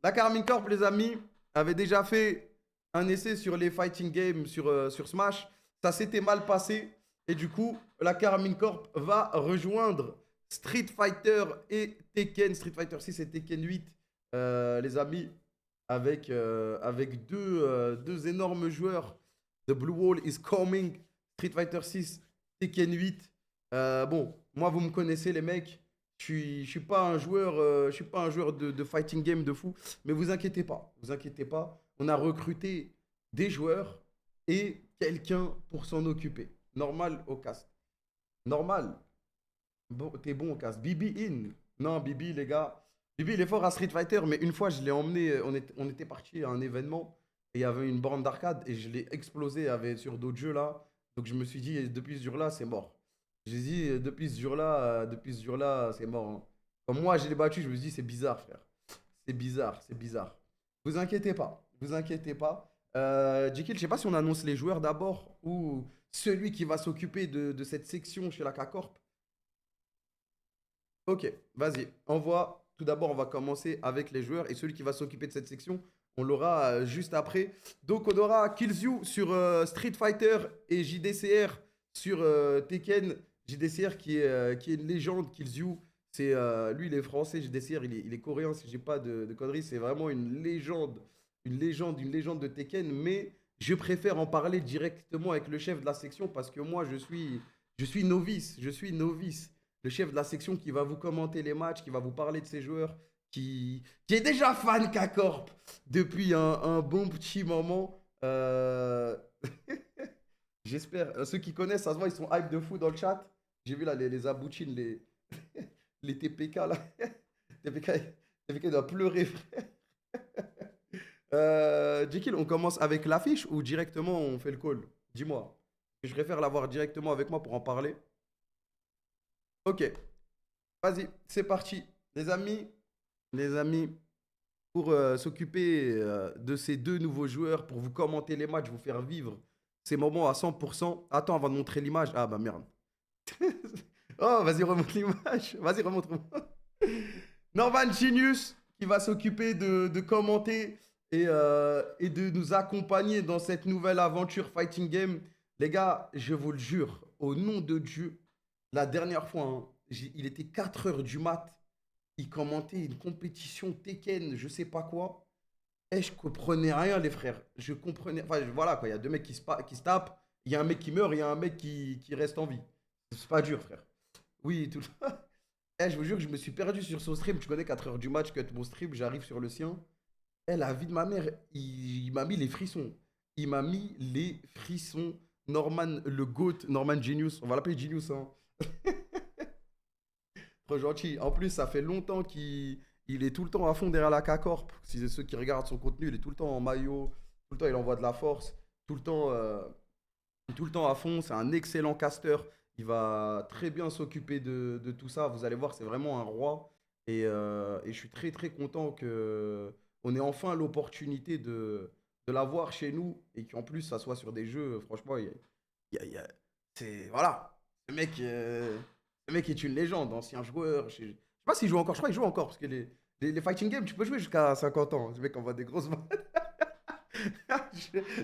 La Karmine Corp, les amis, avait déjà fait un essai sur les fighting games sur Smash. Ça s'était mal passé. Et du coup, la Karmine Corp va rejoindre Street Fighter et Tekken. Street Fighter 6 et Tekken 8, les amis, avec deux énormes joueurs. The Blue Wall is coming. Street Fighter 6, Tekken 8. Bon, moi, vous me connaissez, les mecs. Je suis pas un joueur, je suis pas un joueur de fighting game de fou, mais vous inquiétez pas, vous inquiétez pas. On a recruté des joueurs et quelqu'un pour s'en occuper. Normal au cast. Normal. Bon, t'es bon au cast. Bibi in. Non, Bibi, les gars. Bibi, il est fort à Street Fighter, mais une fois, je l'ai emmené. On était parti à un événement et il y avait une borne d'arcade et je l'ai explosé sur d'autres jeux là. Donc je me suis dit, depuis ce jour-là, c'est mort. J'ai dit, depuis ce jour-là, c'est mort, hein. Comme moi, je l'ai battu, je me suis dit, c'est bizarre, frère. C'est bizarre, c'est bizarre. Vous inquiétez pas, vous inquiétez pas. Jekyll, je sais pas si on annonce les joueurs d'abord ou celui qui va s'occuper de cette section chez la K-Corp. Ok, vas-y, envoie. Tout d'abord, on va commencer avec les joueurs et celui qui va s'occuper de cette section, on l'aura juste après. Donc, on aura Killzyu sur Street Fighter et JDCR sur Tekken. JDCR qui est une légende. Killzyu, lui, il est français. JDCR, il est coréen, si j'ai pas de conneries. C'est vraiment une légende, une légende de Tekken. Mais je préfère en parler directement avec le chef de la section parce que moi, je suis novice. Je suis novice, le chef de la section qui va vous commenter les matchs, qui va vous parler de ses joueurs, qui est déjà fan K-Corp depuis un bon petit moment. J'espère. Ceux qui connaissent, ça se voit, ils sont hype de fou dans le chat. J'ai vu là les Abouchines, les TPK là. TPK, TPK doit pleurer, frère. Jekyll, on commence avec l'affiche ou directement on fait le call? Dis-moi. Je préfère l'avoir directement avec moi pour en parler. Ok, vas-y, c'est parti. Les amis, pour s'occuper de ces deux nouveaux joueurs, pour vous commenter les matchs, vous faire vivre ces moments à 100%. Attends, avant de montrer l'image. Ah bah merde. Oh, vas-y, remonte l'image. Vas-y, remonte. Norman Genius qui va s'occuper de commenter et de nous accompagner dans cette nouvelle aventure Fighting Game. Les gars, je vous le jure, au nom de Dieu, la dernière fois, hein, il était 4 heures du mat, il commentait une compétition Tekken, je sais pas quoi. Et je comprenais rien, les frères. Je comprenais. Enfin, voilà, quoi. Il y a deux mecs qui se tapent, il y a un mec qui meurt, il y a un mec qui reste en vie. C'est pas dur, frère. Oui, tout le Eh, je vous jure que je me suis perdu sur son stream. Tu connais 4 heures du match, cut mon stream, j'arrive sur le sien. Eh, la vie de ma mère, il m'a mis les frissons. Il m'a mis les frissons. Norman, le GOAT, Norman Genius. On va l'appeler Genius, hein. Trop gentil. En plus, ça fait longtemps qu'il est tout le temps à fond derrière la K-Corp. Si c'est ceux qui regardent son contenu, il est tout le temps en maillot. Tout le temps, il envoie de la force. Tout le temps, tout le temps à fond. C'est un excellent caster. Il va très bien s'occuper de tout ça. Vous allez voir, c'est vraiment un roi. Et je suis très très content que on ait enfin l'opportunité de l'avoir chez nous et qu'en plus ça soit sur des jeux. Franchement, il y a- c'est voilà. Le mec, le mec est une légende, ancien joueur. Je sais pas s'il joue encore. Je crois qu'il joue encore parce que les fighting games, tu peux jouer jusqu'à 50 ans. Ce mec envoie des grosses balles.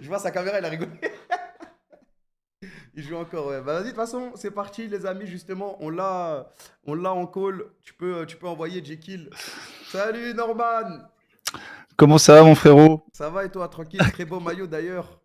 Je vois sa caméra, il a rigolé. Il joue encore, ouais. Bah, vas-y, de toute façon, c'est parti, les amis. Justement, on l'a en call. Tu peux envoyer Jekyll. Salut, Norman. Comment ça va, mon frérot? Ça va et toi, tranquille? Très beau maillot d'ailleurs.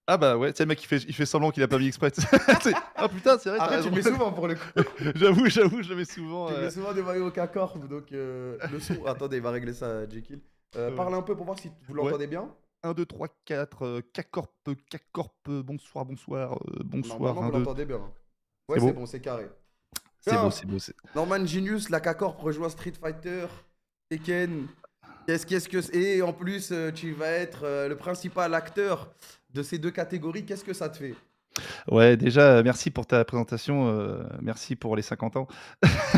Ah bah ouais, tu sais, le mec, il fait semblant qu'il a pas mis exprès. Ah putain, c'est vrai, t'as Après, tu raison. le mets souvent pour le coup. J'avoue, je le mets souvent. Tu mets souvent des maillots au K-Corp. Donc, le son. Attendez, il va régler ça, Jekyll. Ouais. Parle un peu pour voir si vous Ouais. l'entendez bien. 1, 2, 3, 4, K-Corp, bonsoir, bonsoir, bonsoir, Normalement, 1, vous 2. l'entendez bien. Ouais, C'est c'est beau, bon, c'est carré. c'est beau, Bien. c'est beau. Norman Genius, la K-Corp rejoint Street Fighter, Tekken. Qu'est-ce que et en plus tu vas être le principal acteur de ces deux catégories. Qu'est-ce que ça te fait? Ouais, déjà, merci pour ta présentation, merci pour les 50 ans.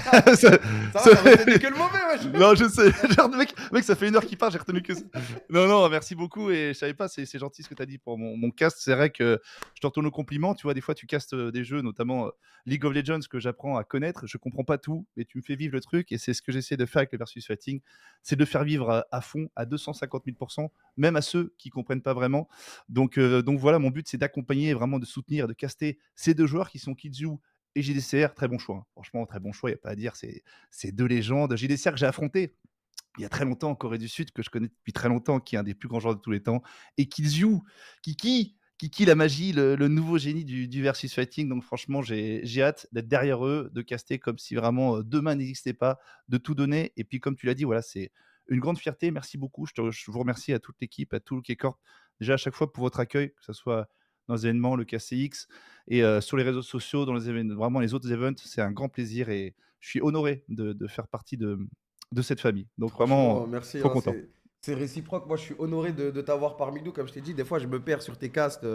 Ça Ça va, ça t'as retenu que le mauvais, wesh. non, je sais, genre, mec, ça fait 1 heure qu'il parle, j'ai retenu que ça. Non, non, merci beaucoup et je savais pas, c'est gentil ce que tu as dit pour mon cast. C'est vrai que je te retourne le compliment, tu vois? Des fois, tu castes, des jeux, notamment, League of Legends que j'apprends à connaître. Je comprends pas tout, mais tu me fais vivre le truc et c'est ce que j'essaie de faire avec le versus fighting. C'est de le faire vivre à fond, à 250 000 même à ceux qui comprennent pas vraiment. Donc voilà, mon but, c'est d'accompagner, vraiment de soutenir, de caster ces 2 joueurs qui sont Kidzu et JDCR. Très bon choix, hein. Franchement, très bon choix, il y a pas à dire. C'est 2 légendes. JDCR que j'ai affronté il y a très longtemps en Corée du Sud, que je connais depuis très longtemps, qui est un des plus grands joueurs de tous les temps, et Killzyu, Kiki la magie, le nouveau génie du versus fighting. Donc franchement, j'ai hâte d'être derrière eux, de caster comme si vraiment, demain n'existait pas, de tout donner et puis comme tu l'as dit, voilà, c'est une grande fierté. Merci beaucoup. Je vous remercie à toute l'équipe, à tout le K-Corp, déjà à chaque fois pour votre accueil, que ça soit dans les événements, le KCX et sur les réseaux sociaux, dans les évén vraiment les autres events. C'est un grand plaisir et je suis honoré de faire partie de cette famille. Donc Franchement, vraiment, merci, trop hein, content. c'est réciproque. Moi, je suis honoré de t'avoir parmi nous. Comme je t'ai dit, des fois, je me perds sur tes castes.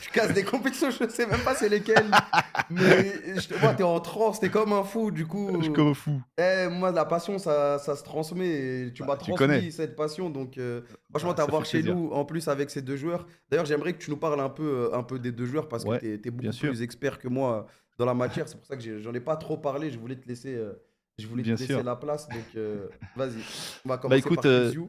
Tu castes des compétitions, je sais même pas c'est lesquelles. Mais je te vois, t'es en transe, t'es comme un fou. Du Je suis coup, comme un fou. moi, la passion, ça se transmet. Et tu Bah, m'as tu connais. transmis cette passion. Donc, franchement, Bah, ça t'avoir fait chez plaisir. nous, en plus, avec ces deux joueurs. D'ailleurs, j'aimerais que tu nous parles un peu des deux joueurs parce que Ouais, t'es bien beaucoup sûr, plus expert que moi dans la matière. C'est pour ça que j'en ai pas trop parlé. Je voulais bien te laisser sûr. la place. Donc, vas-y. On va Bah, commencer écoute, par Killzyu.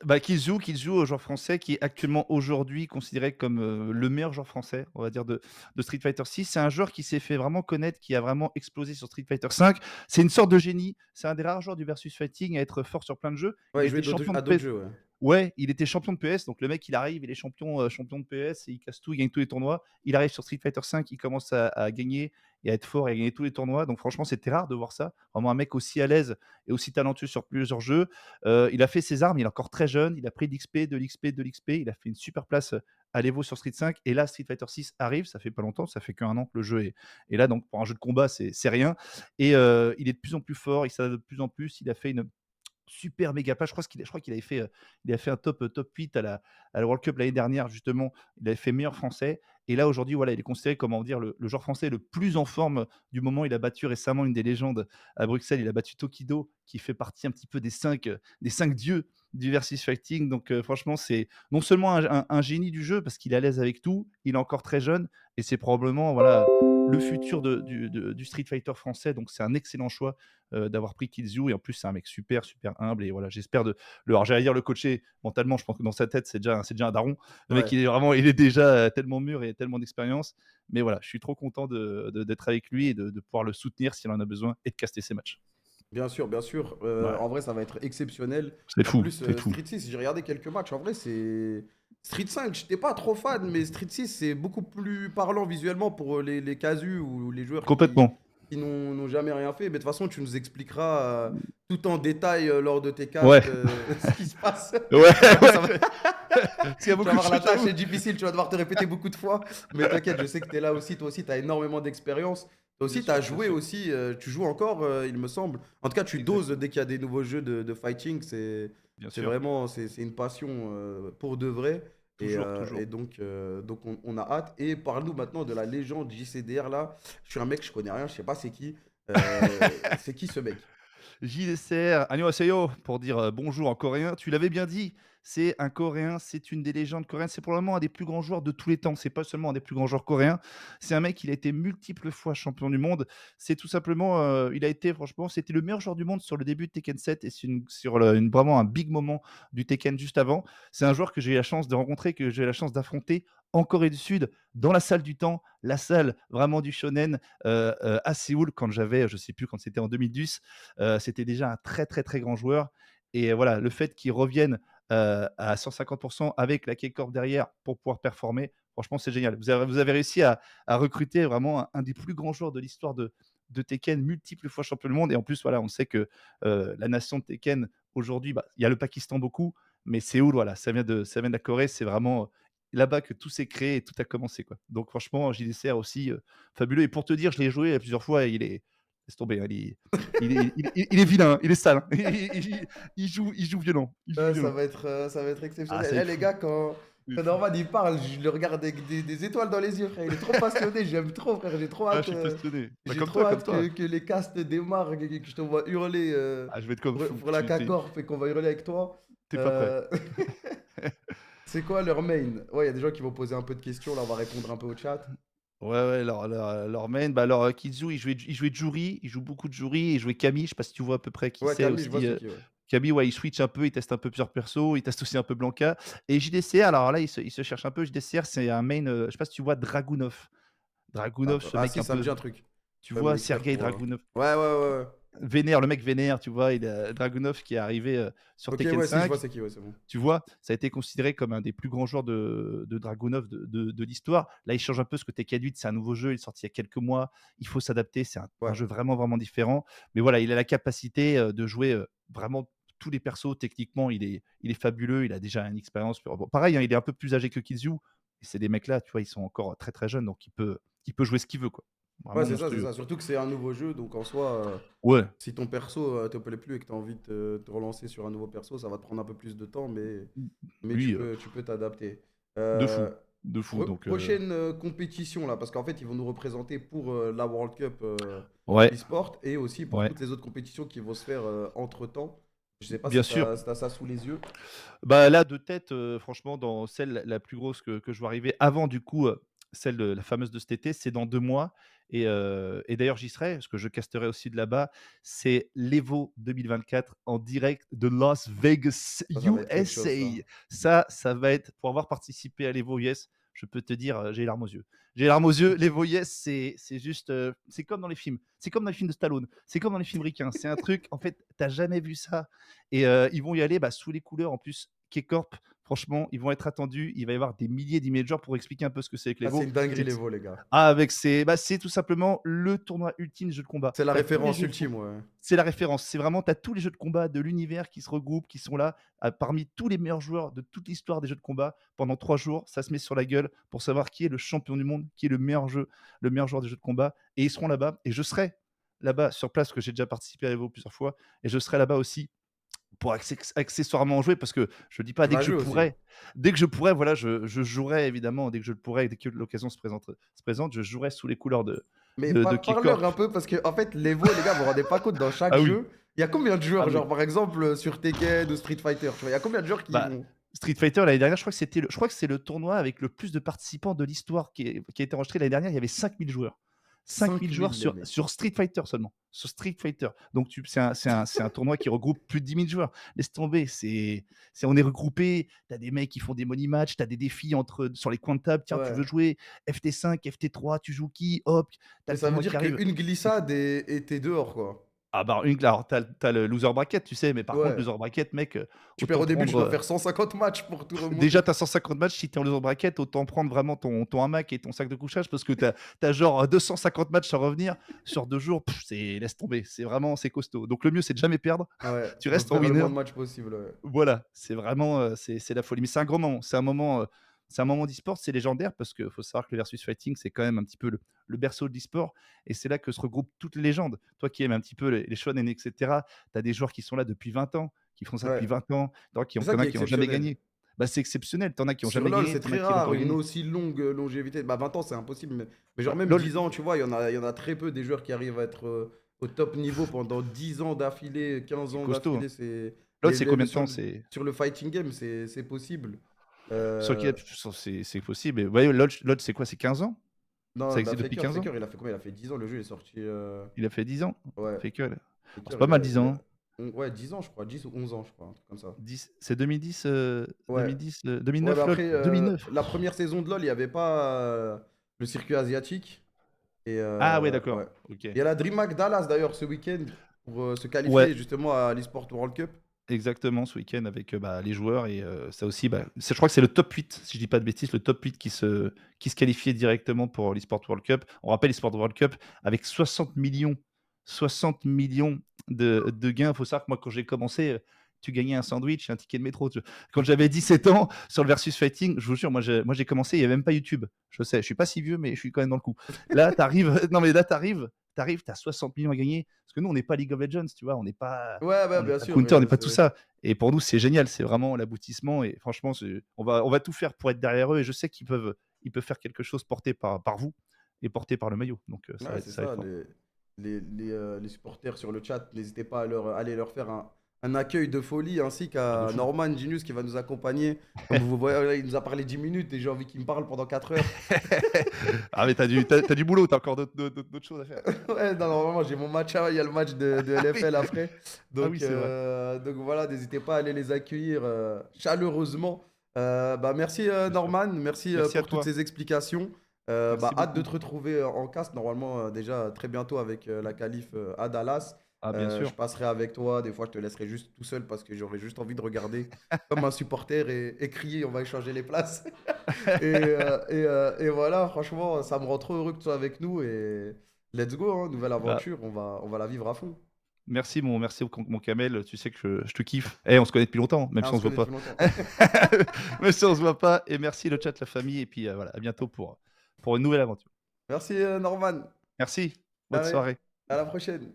bah, Killzyu, joueur français qui est actuellement aujourd'hui considéré comme, le meilleur joueur français, on va dire de Street Fighter 6. C'est un joueur qui s'est fait vraiment connaître, qui a vraiment explosé sur Street Fighter 5. C'est une sorte de génie. C'est un des rares joueurs du versus fighting à être fort sur plein de jeux. Il Ouais, a il jouait été champion de à d'autres PES. jeux, ouais. Ouais, il était champion de PS, donc le mec, il arrive, il est champion de PS et il casse tout, il gagne tous les tournois. Il arrive sur Street Fighter 5, il commence à gagner et à être fort et à gagner tous les tournois. Donc franchement, c'était rare de voir ça. Vraiment un mec aussi à l'aise et aussi talentueux sur plusieurs jeux. Il a fait ses armes, il est encore très jeune, il a pris de l'XP, de l'XP, de l'XP. Il a fait une super place à l'Evo sur Street 5. Et là, Street Fighter 6 arrive, ça fait pas longtemps, ça fait qu'un an que le jeu est là. Donc pour un jeu de combat, c'est rien. Et il est de plus en plus fort, il s'adapte de plus en plus. Il a fait une super méga page. Je crois qu'il avait fait, il avait fait un top 8 à la World Cup l'année dernière justement. Il avait fait meilleur français et là aujourd'hui, voilà, il est considéré, comment dire, le joueur français le plus en forme du moment. Il a battu récemment une des légendes à Bruxelles. Il a battu Tokido qui fait partie un petit peu des 5 dieux du versus fighting. Donc franchement, c'est non seulement un génie du jeu parce qu'il est à l'aise avec tout, il est encore très jeune et c'est probablement, voilà, le futur du Street Fighter français. Donc c'est un excellent choix d'avoir pris Killzyu et en plus c'est un mec super, super humble et voilà, j'espère alors j'allais dire le coacher mentalement, je pense que dans sa tête, c'est déjà un daron. Le mec, Ouais, il est déjà, tellement mûr et tellement d'expérience. Mais voilà, je suis trop content d'être avec lui et de pouvoir le soutenir s'il en a besoin et de caster ses matchs. bien sûr, bien sûr. Ouais, En vrai, ça va être exceptionnel. c'est En fou, plus, c'est fou. Street 6, j'ai regardé quelques matchs. En vrai, c'est. Street 5, j'étais pas trop fan, mais Street 6, c'est beaucoup plus parlant visuellement pour les casus ou les joueurs Complètement. qui n'ont jamais rien fait. Mais de toute façon, tu nous expliqueras tout en détail lors de tes Ouais, castes ce qui se passe. ouais, En plus, ça va. ouais. Parce qu'il y a Tu vas beaucoup de voir, la choses, tâche j'avoue. est difficile, tu vas devoir te répéter beaucoup de fois. Mais t'inquiète, je sais que tu es là aussi. Toi aussi, tu as énormément d'expérience. Toi Bien aussi, tu as sûr, bien joué sûr. aussi. Tu joues encore, il me semble. En tout cas, tu doses Exactement. dès qu'il y a des nouveaux jeux de fighting. Bien C'est sûr. vraiment c'est une passion pour de vrai. Toujours, toujours. Donc on a hâte. Et parle-nous maintenant de la légende JCDR là. Je suis un mec, je connais rien, je sais pas c'est qui. C'est qui ce mec? JDCR, annyeonghaseyo, pour dire, bonjour en coréen. Tu l'avais bien dit, c'est un Coréen, c'est une des légendes coréennes, c'est probablement un des plus grands joueurs de tous les temps. C'est pas seulement un des plus grands joueurs coréens, c'est un mec, il a été multiples fois champion du monde. C'est tout simplement, il a été franchement, c'était le meilleur joueur du monde sur le début de Tekken 7 et sur vraiment un big moment du Tekken juste avant. C'est un joueur que j'ai eu la chance de rencontrer, que j'ai eu la chance d'affronter en Corée du Sud, dans la salle du temps, la salle vraiment du shonen, à Séoul quand j'avais, je sais plus, quand c'était en 2010. C'était déjà un très, très, très grand joueur et voilà, le fait qu'il revienne, à 150 avec la K-Corp derrière pour pouvoir performer, franchement, c'est génial. Vous avez réussi à recruter vraiment un des plus grands joueurs de l'histoire de Tekken, multiples fois champion du monde et en plus, voilà, on sait que, la nation de Tekken aujourd'hui, bah, il y a le Pakistan beaucoup, mais Séoul, voilà, ça vient de la Corée, c'est vraiment, là-bas que tout s'est créé et tout a commencé, quoi. Donc franchement, JDCR aussi, fabuleux et pour te dire, je l'ai joué plusieurs fois et laisse tomber, hein, il est vilain, il est sale, hein. Il joue violent, il joue Ouais, violent. ça va être Ah, exceptionnel. ça va Eh être les fou. gars, C'est fou. Norman, il parle, je le regarde avec des étoiles dans les yeux, frère. Il est trop passionné, j'aime trop, frère. J'ai trop Ah, je hâte, suis passionné. Bah, j'ai comme trop toi, comme hâte toi. que les castes démarrent, que je te vois hurler Ah, je vais être comme fou. pour la K-Corp et qu'on va hurler avec toi. Tu pas prêt. Euh, c'est quoi leur main? Ouais, il y a des gens qui vont poser un peu de questions, là, on va répondre un peu au chat. Ouais, ouais, leur main, bah, alors, Kizu, il jouait Juri, il joue beaucoup de Juri, il jouait Camille, je sais pas si tu vois à peu près qui Ouais, c'est Camille, je vois aussi, c'est qui, ouais. Camille, ouais, il switch un peu, il teste un peu plusieurs persos, il teste aussi un peu Blanca et JDCR, alors là, il se cherche un peu. JDCR, c'est un main, je sais pas si tu vois Dragunov? Dragunov, ce Ah mec si, un ça me dit peu, un truc. tu Tu vas me vois? l'écrire Sergei pour. Dragunov. Ouais, ouais, ouais, ouais. Vénère, le mec vénère, tu vois? Dragunov qui est arrivé, sur Ok, Tekken ouais, si, je vois 5. c'est qui, ouais, c'est bon. Tu vois? Ça a été considéré comme un des plus grands joueurs de Dragunov de l'histoire. Là, il change un peu parce que Tekken 8, c'est un nouveau jeu, il est sorti il y a quelques mois. Il faut s'adapter, c'est un Ouais. jeu vraiment, vraiment différent. Mais voilà, il a la capacité, de jouer, vraiment tous les persos. Techniquement, il est fabuleux, il a déjà une expérience. Bon, pareil, hein, il est un peu plus âgé que Kizyu et c'est des mecs-là, tu vois? Ils sont encore très, très jeunes, donc il peut jouer ce qu'il veut, quoi. Ouais, Vraiment c'est ça, c'est monstrueux. ça. Surtout que c'est un nouveau jeu, donc en soi, Ouais, si ton perso te plaît plus et que tu as envie de te relancer sur un nouveau perso, ça va te prendre un peu plus de temps, mais lui, tu peux t'adapter. de fou, Euh, de fou, donc Prochaine compétition, là, parce qu'en fait, ils vont nous représenter pour la World Cup ouais, e-sport et aussi pour ouais, toutes les autres compétitions qui vont se faire entre-temps. Je sais pas bien si tu sûr. as, ça sous les yeux. Bah, là, de tête, franchement, dans celle la plus grosse que je vois arriver avant du coup, celle de la fameuse de cet été, c'est dans 2 mois et d'ailleurs j'y serai, parce que je casterai aussi de là-bas. C'est l'Evo 2024 en direct de Las Vegas, Ça va être quelque chose, ça. USA. Ça va être pour avoir participé à l'Evo US, je peux te dire, j'ai les larmes aux yeux. J'ai les larmes aux yeux, l'Evo US, c'est juste, c'est comme dans les films. C'est comme dans les films de Stallone, c'est comme dans les films ricains. C'est un truc, en fait, tu as jamais vu ça et ils vont y aller, bah, sous les couleurs en plus K-Corp, franchement, ils vont être attendus. Il va y avoir des milliers d'imagers pour expliquer un peu ce que c'est avec Ah, c'est l'Evo. une dinguerie, les veaux, les gars. Avec c'est tout simplement le tournoi ultime des jeux de combat. C'est la Tu tous les référence jeux de ultime, ouais. C'est la référence. C'est vraiment, tu as tous les jeux de combat de l'univers qui se regroupent, qui sont là, parmi tous les meilleurs joueurs de toute l'histoire des jeux de combat. Pendant 3 jours, ça se met sur la gueule pour savoir qui est le champion du monde, qui est le meilleur joueur des jeux de combat. Et ils seront là-bas. Et je serai là-bas sur place, parce que j'ai déjà participé à l'Evo plusieurs fois. Et je serai là-bas aussi pour accessoirement jouer parce que je dis pas Tu vas jouer aussi. dès que je pourrais, voilà, je jouerai évidemment dès que je le pourrai, dès que l'occasion se présente, je jouerai sous les couleurs de Mais de parle-leur K-Corp. un peu, parce que en fait, les veaux, les gars, vous vous rendez pas compte, dans chaque Ah oui, jeu, il y a combien de ah joueurs, oui. genre par exemple sur Tekken ou Street Fighter, tu vois, il y a combien de joueurs qui y Bah, vont? Street Fighter l'année dernière, je crois que c'est le tournoi avec le plus de participants de l'histoire qui a été enregistré l'année dernière, il y avait 5000 joueurs. 5000 joueurs 5000 les sur mecs. Street Fighter seulement, sur Street Fighter. Donc c'est un tournoi qui regroupe plus de 10 000 joueurs. Laisse tomber, on est regroupés, tu as des mecs qui font des money match, tu as des défis sur les coins de table, tiens, tu veux Ouais. jouer FT5, FT3, tu joues qui? Hop, tu as Mais le ça veut tournoi qui dire arrive. qu'une C'est glissade et t'es dehors, quoi. Ah bah, alors tu as le loser bracket, tu sais, mais par contre Ouais. loser bracket, mec, Tu perds autant au début, tu dois prendre, faire 150 matchs pour tout déjà, remonter. tu as 150 matchs, si tu es en loser bracket, autant prendre vraiment ton hamac et ton sac de couchage parce que tu as genre 250 matchs à revenir sur 2 jours. Laisse tomber, c'est costaud. Donc le mieux, c'est de jamais perdre. Ouais, Tu faut restes en faire le winner. moins de matchs possible, ouais. Voilà, c'est vraiment, c'est la folie. Mais c'est un grand moment. C'est un moment d'e-sport, c'est légendaire parce qu'il faut savoir que le versus fighting, c'est quand même un petit peu le berceau de l'e-sport et c'est là que se regroupent toutes les légendes. Toi qui aimes un petit peu les shonen et cetera, tu as des joueurs qui sont là depuis 20 ans, qui font ça depuis Ouais. 20 ans, C'est ça tu en qui as est qui ont jamais exceptionnel. gagné. Bah, c'est exceptionnel, tu en as qui ont Sur jamais LoL, gagné, c'est tu en as très qui veulent rare encore une gagner. aussi longue longévité. Bah 20 ans, c'est impossible, mais genre Bah, même LOL, 10 ans, tu vois, il y en a très peu des joueurs qui arrivent à être au top niveau pendant 10 ans d'affilée, 15 c'est ans costaud, hein. d'affilée. C'est LOL, c'est combien de sur temps? C'est sur le fighting game, c'est possible. sur Euh, quel c'est possible et ouais, LOL, c'est quoi? C'est 15 ans? Ça non, bah existe depuis 15 ans? Faker, il a fait combien? Il a fait 10 ans, le jeu est sorti. Il a fait 10 ans? Ouais, Faker. Oh, c'est Faker, pas mal 10 ans, hein. ouais, 10 ans, je crois, 10 ou 11 ans, je crois, un truc comme ça. C'est 2010, Ouais. 2010, Ouais, mais 2009 LOL? après, 2009? la première saison de LoL, il n'y avait pas le circuit asiatique. Et Ah ouais, ouais. d'accord, OK. Il y a la DreamHack Dallas d'ailleurs ce week-end pour se Ouais, qualifier justement à l'eSport World Cup. exactement, ce week-end avec, bah, les joueurs et ça aussi, bah, je crois que c'est le top 8, si je dis pas de bêtises, le top 8 qui se qualifiait directement pour l'eSport World Cup. On rappelle l'eSport World Cup avec 60 millions de gains. Il faut savoir que moi, quand j'ai commencé, tu gagnais un sandwich et un ticket de métro. Quand j'avais 17 ans, sur le versus fighting, je vous jure, moi j'ai commencé, il y avait même pas YouTube. Je sais, je suis pas si vieux, mais je suis quand même dans le coup. Là, tu arrives non mais là, tu arrives t'arrives, t'as 60 millions à gagner. Parce que nous, on n'est pas League of Legends, tu vois, Ouais, ouais, on n'est bien pas sûr. Counter, on n'est pas tout ça. Et pour nous, c'est génial, c'est vraiment l'aboutissement. Et franchement, on va tout faire pour être derrière eux. Et je sais ils peuvent faire quelque chose porté par vous et porté par le maillot. Donc Ouais, c'est ça va être ça. fort. Les supporters sur le chat, n'hésitez pas à aller leur faire un accueil de folie, ainsi Ah, de qu'à fou. Norman Genius qui va nous accompagner. Comme vous voyez, là, il nous a parlé 10 minutes et j'ai envie qu'il me parle pendant 4 heures. Ah, mais t'as du boulot, t'as encore d'autres choses à faire. Ouais, non, normalement, j'ai mon match, il y a le match de Ah oui, LFL après. ah oui, c'est vrai. Donc voilà, n'hésitez pas à aller les accueillir chaleureusement. Merci Bien sûr. Norman, merci Merci à pour toutes toi. ces explications. Merci Hâte de beaucoup. te retrouver en cast, normalement, déjà très bientôt avec la qualif à Dallas. Ah, bien Je sûr. passerai avec toi, des fois je te laisserai juste tout seul parce que j'aurais juste envie de regarder comme un supporter et crier, on va échanger les places. Et voilà, franchement, ça me rend trop heureux que tu sois avec nous et let's go, hein, nouvelle Bah, aventure, on va la vivre à fond. merci mon Kamel, tu sais que je te kiffe. Eh, on se connaît depuis longtemps, même Ah, si on on se se voit connaît pas. depuis longtemps. Même si on se voit pas. Et merci le chat, la famille. Et puis voilà, à bientôt pour une nouvelle aventure. Merci Norman. Merci. Bonne Allez, soirée. à la prochaine.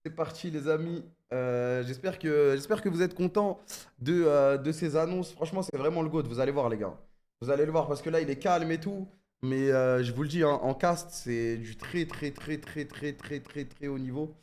C'est parti les amis. J'espère que vous êtes contents de ces annonces. Franchement, c'est vraiment le GOAT. Vous allez voir les gars. Vous allez le voir parce que là, il est calme et tout. Mais je vous le dis, hein, en cast, c'est du très très très très très très très très haut niveau.